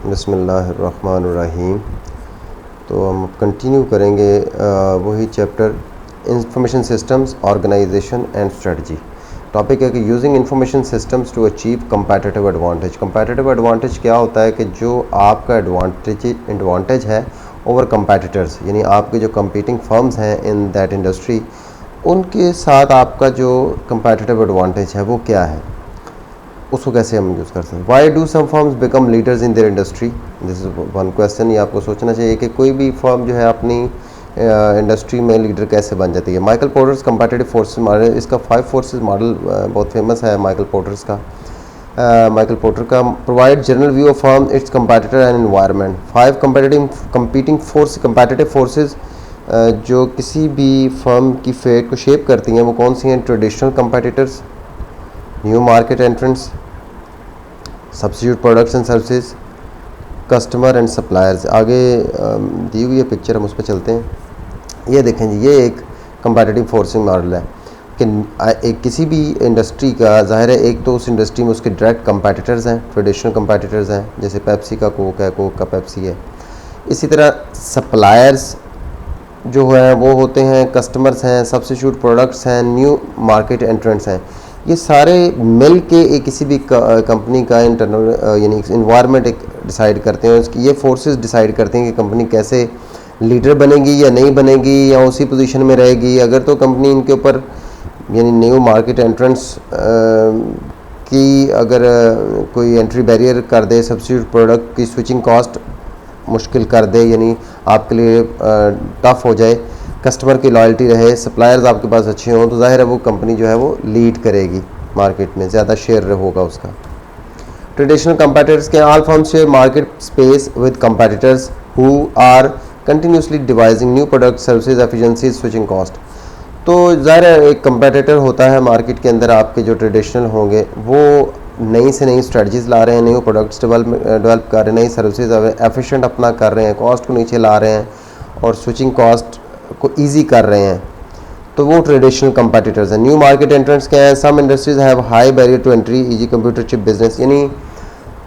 बिस्मिल्लाहिर्रहमानिर्रहीम। तो हम कंटिन्यू करेंगे वही chapter information systems, organization and strategy. Topic है कि using information systems to achieve competitive advantage. Competitive advantage क्या होता है कि जो आपका एडवांटेज है ओवर कंपैटिटर्स, यानी आपके जो कंपीटिंग फर्म्स हैं इन दैट इंडस्ट्री, उनके साथ आपका जो कंपैटिटिव एडवांटेज है वो क्या है, उसको कैसे हम यूज़ कर सकते हैं। Why do some firms become leaders in their industry, this is one question. ये आपको सोचना चाहिए कि कोई भी फर्म जो है अपनी इंडस्ट्री में लीडर कैसे बन जाती है। Michael Porter's competitive forces model, इसका 5 फोर्सेस मॉडल बहुत फेमस है माइकल पोर्टर्स का। माइकल पोर्टर का provide general view of firm, its competitor and environment. 5 competitive forces जो किसी भी फर्म की फेट को शेप करती हैं वो कौन सी हैं? Traditional competitors, new market entrants, substitute products and services, customer and suppliers. आगे दी हुई है पिक्चर, हम उस पर चलते हैं। ये देखें जी, ये एक कंपैटिटिव फोर्सिंग मॉडल है कि एक किसी भी इंडस्ट्री का, ज़ाहिर है एक तो उस इंडस्ट्री में उसके डायरेक्ट कंपैटिटर्स हैं, ट्रेडिशनल कंपैटिटर्स हैं, जैसे पेप्सी का कोक है, कोक का पेप्सी है। इसी तरह सप्लायर्स जो है वो होते हैं, कस्टमर्स हैं, सब्स्टिट्यूट प्रोडक्ट्स हैं, न्यू मार्केट एंट्रेंट्स हैं। ये सारे मिल के एक किसी भी कंपनी का इंटरनल यानी इन्वायरमेंट एक डिसाइड करते हैं। उसकी ये फोर्सेस डिसाइड करते हैं कि कंपनी कैसे लीडर बनेगी या नहीं बनेगी या उसी पोजीशन में रहेगी। अगर तो कंपनी इनके ऊपर यानी न्यू मार्केट एंट्रेंट्स की अगर कोई एंट्री बैरियर कर दे, सब्स्टिट्यूट प्रोडक्ट की स्विचिंग कॉस्ट मुश्किल कर दे, यानी आपके लिए टफ़ हो जाए, कस्टमर की लॉयल्टी रहे, सप्लायर्स आपके पास अच्छे हों, तो ज़ाहिर है वो कंपनी जो है वो लीड करेगी मार्केट में, ज़्यादा शेयर होगा उसका। ट्रेडिशनल कंपैटिटर्स के all firms share market space with competitors who are continuously devising new product services efficiency switching cost. तो ज़ाहिर है एक कंपैटिटर होता है मार्केट के अंदर, आपके जो ट्रेडिशनल होंगे वो नई से नई स्ट्रेटजीज ला रहे हैं, न्यू प्रोडक्ट्स डेवलप कर रहे हैं, नई सर्विसेज एफिशिएंट अपना कर रहे हैं, कॉस्ट को नीचे ला रहे हैं और स्विचिंग कॉस्ट को ईजी कर रहे हैं, तो वो ट्रेडिशनल कंपैटिटर्स हैं। न्यू मार्केट एंट्रेंट्स क्या है? Some industries have high barrier to entry, easy computer chip business. यानी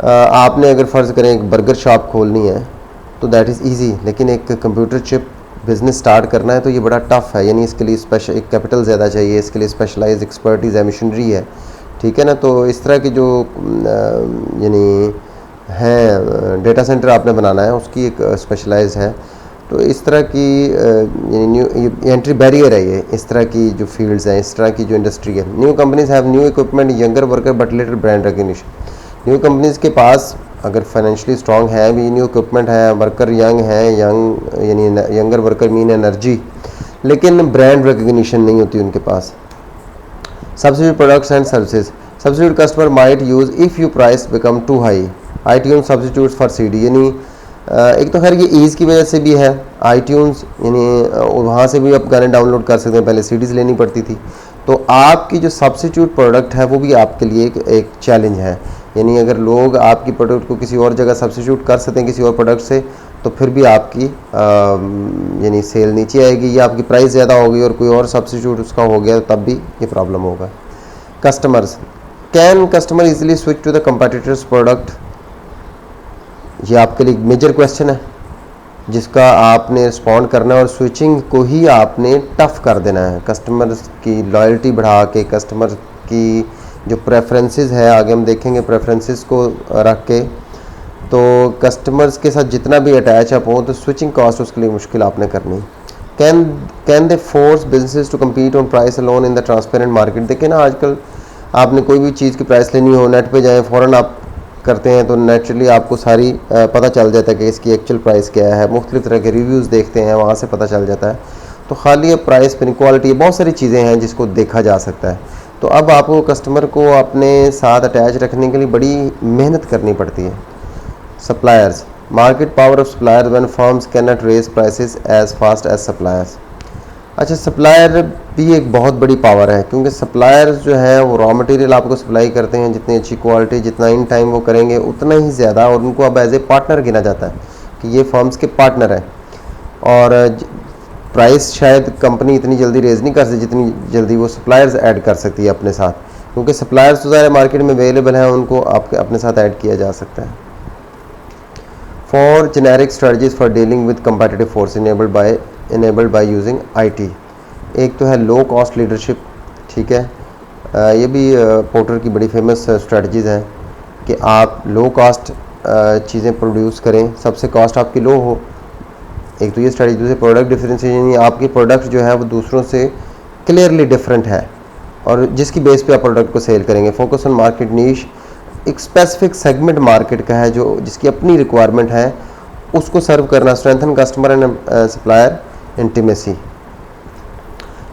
आपने अगर फ़र्ज़ करें एक बर्गर शॉप खोलनी है तो दैट इज़ ईजी, लेकिन एक कंप्यूटर चिप बिज़नेस स्टार्ट करना है तो ये बड़ा टफ़ है, यानी इसके लिए स्पेशल एक कैपिटल ज़्यादा चाहिए, इसके लिए स्पेशलाइज एक्सपर्टीज़ है, मशीनरी है, ठीक है ना। तो इस तरह की जो यानी हैं डेटा सेंटर आपने बनाना है उसकी एक स्पेशलाइज है, तो इस तरह की यानी न्यू एंट्री बैरियर है ये, इस तरह की जो फील्ड्स हैं, इस तरह की जो इंडस्ट्री है। New companies have new equipment, younger worker but little brand recognition. New companies के पास अगर फाइनेंशियली स्ट्रॉन्ग है, भी न्यू इक्विपमेंट है, वर्कर यंग हैं, यंग यानी यंगर वर्कर मीन एनर्जी, लेकिन ब्रांड रिकग्निशन नहीं होती उनके पास। Substitute products and services, substitute customer might use if you price become too high, iTunes substitute for CD। यानी एक तो खैर ये ईज़ की वजह से भी है, iTunes यानी वहाँ से भी आप गाने डाउनलोड कर सकते हैं, पहले CDs लेनी पड़ती थी। तो आपकी जो सब्सिट्यूट प्रोडक्ट है वो भी आपके लिए एक चैलेंज है, यानी अगर लोग आपकी प्रोडक्ट को किसी और जगह सब्सिट्यूट कर सकते हैं किसी और प्रोडक्ट से, तो फिर भी आपकी यानी सेल नीचे आएगी या आपकी प्राइस ज़्यादा होगी और कोई और सब्सिट्यूट उसका हो गया तब भी ये प्रॉब्लम होगा। Customers, can customer easily switch to the competitor's product? ये आपके लिए मेजर क्वेश्चन है जिसका आपने रिस्पॉन्ड करना है और स्विचिंग को ही आपने टफ़ कर देना है। कस्टमर्स की लॉयल्टी बढ़ा के, कस्टमर की जो प्रेफरेंसेस है, आगे हम देखेंगे प्रेफरेंसेस को रख के, तो कस्टमर्स के साथ जितना भी अटैच आप हो तो स्विचिंग कॉस्ट उसके लिए मुश्किल आपने करनी। Can they force businesses to compete on price alone in the transparent market? देखिए ना, आजकल आपने कोई भी चीज़ की प्राइस लेनी हो, नेट पे जाएं, फ़ौरन आप करते हैं तो नेचुरली आपको सारी पता चल जाता है कि इसकी एक्चुअल प्राइस क्या है, मुख्तलिफ तरह के रिव्यूज़ देखते हैं, वहाँ से पता चल जाता है। तो खाली प्राइस पर क्वालिटी, बहुत सारी चीज़ें हैं जिसको देखा जा सकता है। तो अब आपको कस्टमर को अपने साथ अटैच रखने के लिए बड़ी मेहनत करनी पड़ती है। Suppliers, market power of supplier when firms can not raise prices as fast as suppliers. अच्छा, सप्लायर भी एक बहुत बड़ी पावर है, क्योंकि सप्लायर्स जो है वो रॉ मटेरियल आपको सप्लाई करते हैं, जितनी अच्छी क्वालिटी, जितना इन टाइम वो करेंगे उतना ही ज़्यादा, और उनको अब एज ए पार्टनर गिना जाता है कि ये फर्म्स के पार्टनर हैं। और प्राइस शायद कंपनी इतनी जल्दी रेज़ नहीं कर सकती जितनी जल्दी वो सप्लायर्स ऐड कर सकती है अपने साथ, क्योंकि सप्लायर्स तो ज़ाहिर मार्केट में अवेलेबल हैं, उनको आपके अपने साथ ऐड किया जा सकता है। 4 generic strategies for dealing with competitive force enabled by using IT। एक तो है लो कॉस्ट लीडरशिप, ठीक है, ये भी पोर्टर की बड़ी फेमस स्ट्रेटजीज़ हैं कि आप लो कॉस्ट चीज़ें प्रोड्यूस करें, सबसे कॉस्ट आपकी लो हो। एक तो ये स्ट्रेटजी। दूसरी प्रोडक्ट डिफरेंशिएशन, आपकी प्रोडक्ट जो है वो दूसरों से क्लियरली डिफरेंट है और जिसकी बेस पे आप प्रोडक्ट को सेल करेंगे। फोकस ऑन मार्केट नीश, एक स्पेसिफिक सेगमेंट मार्केट का है जो जिसकी अपनी रिक्वायरमेंट है, उसको सर्व करना। Strengthen customer and supplier intimacy.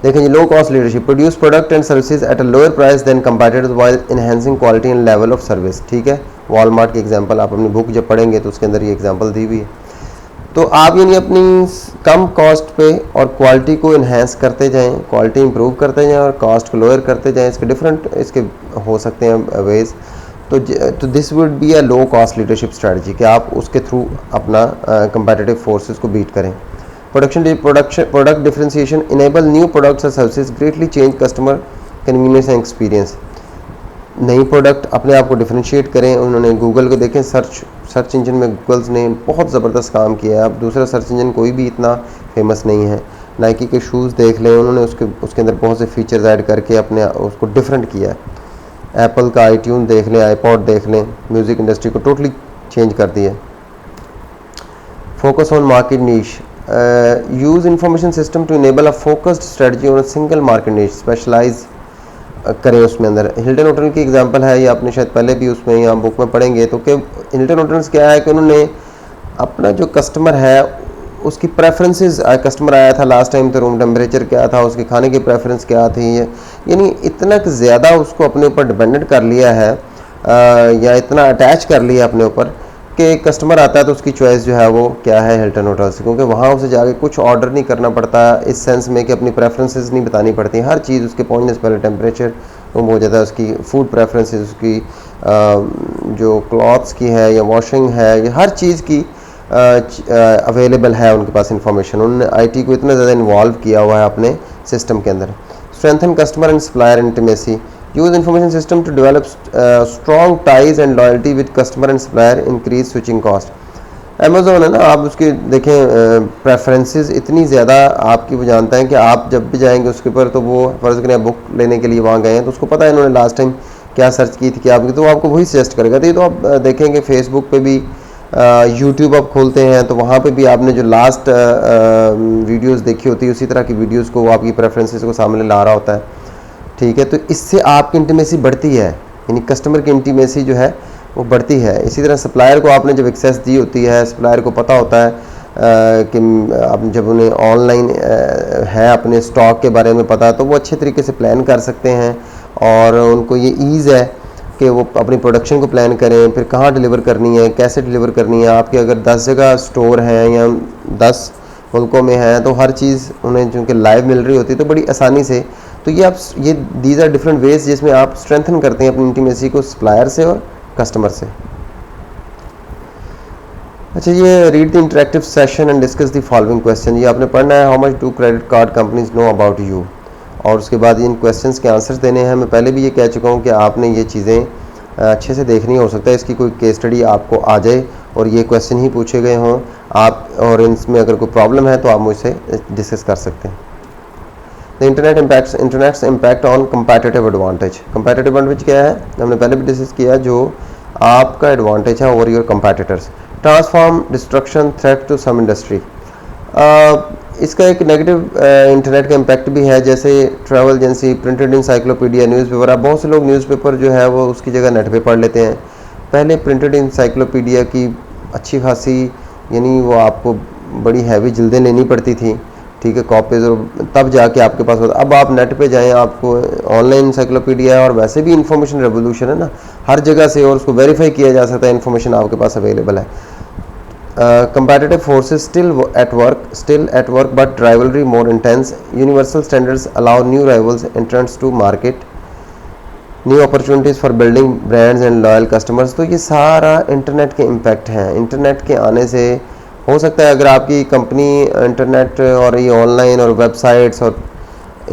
देखें जी, low cost leadership, produce product and services at a lower price than competitors while enhancing quality and level of service, ठीक है। वॉलमार्ट की एग्जांपल आप अपनी बुक जब पढ़ेंगे तो उसके अंदर ये एग्जांपल दी हुई है। तो आप यानी अपनी कम कॉस्ट पे और क्वालिटी को इन्हेंस करते जाएं, क्वालिटी इंप्रूव करते जाएं और कॉस्ट को लोअर करते जाएं। इसके डिफरेंट इसके हो सकते हैं वेज। तो this would be a low cost leadership strategy कि आप उसके थ्रू अपना कंपेटिटिव फोर्सेस को बीट करें। Product differentiation, enable new products और services greatly change customer convenience and experience. नई प्रोडक्ट अपने आप को डिफरेंशिएट करें। उन्होंने गूगल को देखें, सर्च इंजन में गूगल्स ने बहुत ज़बरदस्त काम किया है। अब दूसरा सर्च इंजन कोई भी इतना फेमस नहीं है। नाइकी के शूज़ देख लें, उन्होंने उसके अंदर बहुत से फीचर्स ऐड करके अपने उसको डिफरेंट किया है। एप्पल का आईट्यून देख लें, आईपॉड देख लें, म्यूज़िक इंडस्ट्री को टोटली चेंज कर दिया। Focus on market niche, use information system to enable a focused strategy on a single market niche, specialize करें उसमें अंदर। हिल्टन होटल की एग्जांपल है, ये आपने शायद पहले भी उसमें यहाँ बुक में पढ़ेंगे। तो कि हिल्टन होटल्स क्या है कि उन्होंने अपना जो कस्टमर है उसकी प्रेफरेंसेस, कस्टमर आया था लास्ट टाइम तो रूम टेम्परेचर क्या था, उसके खाने की प्रेफरेंस क्या थी, यानी इतना ज़्यादा उसको अपने ऊपर डिपेंडेंट कर लिया है या इतना अटैच कर लिया अपने ऊपर कि कस्टमर आता है तो उसकी चॉइस जो है वो क्या है, हिल्टन होटल से। क्योंकि वहाँ उसे जाके कुछ ऑर्डर नहीं करना पड़ता, इस सेंस में कि अपनी प्रेफरेंसेस नहीं बतानी पड़ती। हर चीज़ उसके पहुँचने से पहले टेम्परेचर रूम हो जाता है, उसकी फूड प्रेफरेंसेस, उसकी जो क्लॉथ्स की है या वॉशिंग है, ये हर चीज़ की अवेलेबल है उनके पास इंफॉर्मेशन। उन्होंने आईटी को इतना ज़्यादा इन्वॉल्व किया हुआ है अपने सिस्टम के अंदर। Strengthen customer and supplier intimacy, use information system to develop strong ties and loyalty with customer and supplier, increase switching cost। Amazon है ना, आप उसके देखें प्रेफरेंसेस इतनी ज़्यादा आपकी, वो जानता है कि आप जब भी जाएंगे उसके ऊपर, तो वो फ़र्ज़ करें बुक लेने के लिए वहाँ गए हैं तो उसको पता है इन्होंने लास्ट टाइम क्या सर्च की थी, क्या आपकी, तो वो आपको वही सजेस्ट करेगा। तो ये तो आप देखेंगे फेसबुक पे भी, यूट्यूब आप खोलते हैं तो वहाँ पे भी आपने जो लास्ट वीडियोस देखी होती है उसी तरह की वीडियोस को वो आपकी प्रेफरेंसेस को सामने ला रहा होता है, ठीक है। तो इससे आपकी इंटीमेसी बढ़ती है, यानी कस्टमर की इंटीमेसी जो है वो बढ़ती है। इसी तरह सप्लायर को आपने जब एक्सेस दी होती है, सप्लायर को पता होता है कि आप जब उन्हें ऑनलाइन है अपने स्टॉक के बारे में पता है तो वो अच्छे तरीके से प्लान कर सकते हैं और उनको ये ईज़ है कि वो अपनी प्रोडक्शन को प्लान करें, फिर कहाँ डिलीवर करनी है, कैसे डिलीवर करनी है। आपके अगर 10 जगह स्टोर हैं या 10 मुल्कों में हैं तो हर चीज़ उन्हें चूँकि लाइव मिल रही होती है तो बड़ी आसानी से, तो ये दीज आर डिफरेंट वेज जिसमें आप स्ट्रेंथन करते हैं अपनी इंटीमेसी को सप्लायर से और कस्टमर से। अच्छा, ये read the interactive session and discuss the following question. ये आपने पढ़ना है, how much do credit card companies know about you, और उसके बाद इन क्वेश्चंस के आंसर्स देने हैं। मैं पहले भी ये कह चुका हूँ कि आपने ये चीज़ें अच्छे से देखनी, हो सकता है इसकी कोई केस स्टडी आपको आ जाए और ये क्वेश्चन ही पूछे गए हों आप, और इसमें अगर कोई प्रॉब्लम है तो आप मुझसे डिस्कस कर सकते हैं। The internets impact on competitive advantage. Competitive advantage क्या है, हमने पहले भी डिस्कस किया, जो आपका एडवांटेज है over your competitors. Transform destruction threat to some industry, इसका एक नेगेटिव इंटरनेट का इम्पैक्ट भी है, जैसे travel agency, printed encyclopaedia, newspaper. अब बहुत से लोग न्यूज़पेपर जो है वो उसकी जगह नेट पे पढ़ लेते हैं। पहले प्रिंटेड इंसाइक्लोपीडिया की अच्छी खासी, यानी वो आपको बड़ी हैवी जिल्दें लेनी पड़ती थी, ठीक है, कॉपीज, और तब जाके आपके पास होता। अब आप नेट पे जाएं, आपको ऑनलाइन इंसाइक्लोपीडिया है और वैसे भी इंफॉर्मेशन रेवोल्यूशन है ना, हर जगह से, और उसको वेरीफाई किया जा सकता है, इंफॉर्मेशन आपके पास अवेलेबल है। competitive forces still at work but rivalry more intense. Universal standards allow new rivals entrants to market, new opportunities for building brands and loyal customers। तो ये सारा इंटरनेट के इम्पैक्ट हैं। इंटरनेट के आने से हो सकता है अगर आपकी कंपनी इंटरनेट और ये ऑनलाइन और वेबसाइट्स और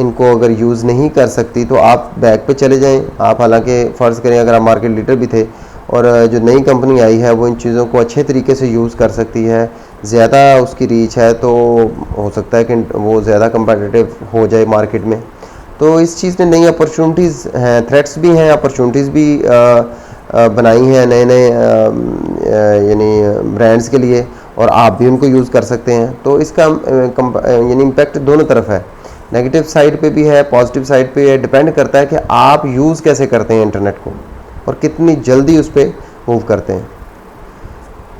इनको अगर यूज़ नहीं कर सकती तो आप बैक पे चले जाएं। आप हालांकि फ़र्ज़ करें अगर आप मार्केट लीडर भी थे और जो नई कंपनी आई है वो इन चीज़ों को अच्छे तरीके से यूज़ कर सकती है, ज़्यादा उसकी रीच है, तो हो सकता है कि वो ज़्यादा कंपेटिटिव हो जाए मार्केट में। तो इस चीज़ ने नई अपॉर्चुनिटीज़ हैं, थ्रेट्स भी हैं, अपॉर्चुनिटीज़ भी बनाई हैं नए नए यानी ब्रांड्स के लिए, और आप भी उनको यूज़ कर सकते हैं। तो इसका यानी इम्पैक्ट दोनों तरफ है, नेगेटिव साइड पे भी है, पॉजिटिव साइड पे है। डिपेंड करता है कि आप यूज़ कैसे करते हैं इंटरनेट को और कितनी जल्दी उस पर मूव करते हैं।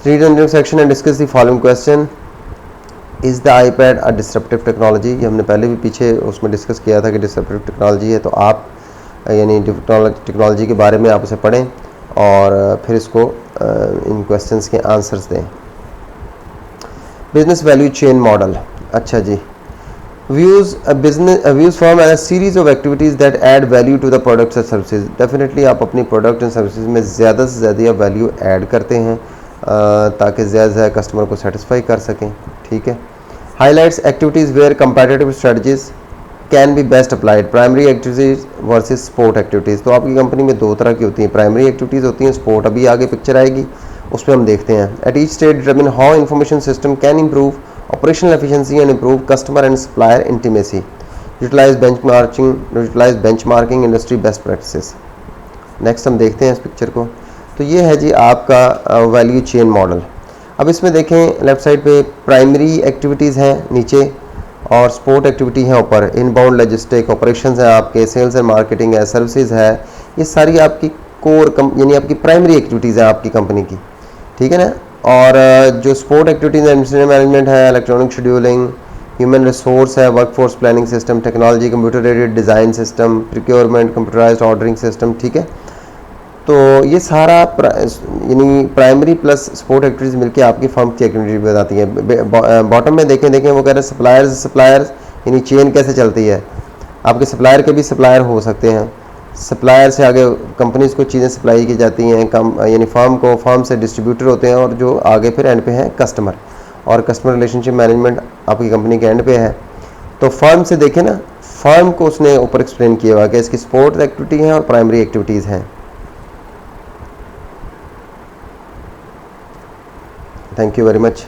Read the section and discuss the following question. Is the iPad a disruptive technology? ये हमने पहले भी पीछे उसमें डिस्कस किया था कि डिसरप्टिव टेक्नोलॉजी है, तो आप यानी टेक्नोलॉजी के बारे में आप उसे पढ़ें और फिर इसको इन क्वेश्चंस के आंसर्स दें। बिजनेस वैल्यू चेन मॉडल, अच्छा जी। Views firm as a series of activities that add value to the products and services. Definitely आप अपनी प्रोडक्ट एंड सर्विसेज में ज़्यादा से ज़्यादा वैल्यू ऐड करते हैं ताकि ज़्यादा से ज़्यादा कस्टमर को सेटिस्फाई कर सकें, ठीक है। Highlights activities where competitive strategies can be best applied, primary activities versus support activities. तो आपकी कंपनी में दो तरह की होती हैं, प्राइमरी एक्टिविटीज़ होती हैं, स्पोर्ट अभी आगे पिक्चर आएगी उसमें हम देखते हैं। At each stage determine how information system can improve operational efficiency and improve customer and supplier intimacy, utilize benchmarking industry best practices. Next हम देखते हैं इस पिक्चर को। तो ये है जी आपका वैल्यू चेन मॉडल। अब इसमें देखें लेफ़्ट साइड पे प्राइमरी एक्टिविटीज़ हैं नीचे और स्पोर्ट एक्टिविटी है ऊपर, इनबाउंड लॉजिस्टिक ऑपरेशंस है आपके, सेल्स एंड मार्केटिंग है, सर्विसेज है, ये सारी आपकी कोर यानी आपकी प्राइमरी एक्टिविटीज़ है आपकी कंपनी की, ठीक है ना। और जो स्पोर्ट एक्टिविटीज़ है, एडमिनिस्ट्रेटिव मैनेजमेंट है, इलेक्ट्रॉनिक शेड्यूलिंग, ह्यूमन रिसोर्स है, workforce planning system, technology, computer aided design system, procurement, computerised ordering system, ठीक है। तो ये सारा यानी प्राइमरी प्लस स्पोर्ट एक्टिविटीज़ मिलके आपकी फर्म की एक्टिविटी बताती है। बॉटम में देखें वो कह रहे हैं सप्लायर्स यानी चेन कैसे चलती है। आपके सप्लायर के भी सप्लायर हो सकते हैं, सप्लायर से आगे कंपनीज़ को चीज़ें सप्लाई की जाती हैं, यानी फर्म से डिस्ट्रीब्यूटर होते हैं, और जो आगे फिर एंड पे है कस्टमर, और कस्टमर रिलेशनशिप मैनेजमेंट आपकी कंपनी के एंड पे है। तो फर्म से देखें ना, फर्म को उसने ऊपर एक्सप्लेन किया हुआ कि इसकी स्पोर्ट एक्टिविटी हैं और प्राइमरी एक्टिविटीज़ हैं। Thank you very much.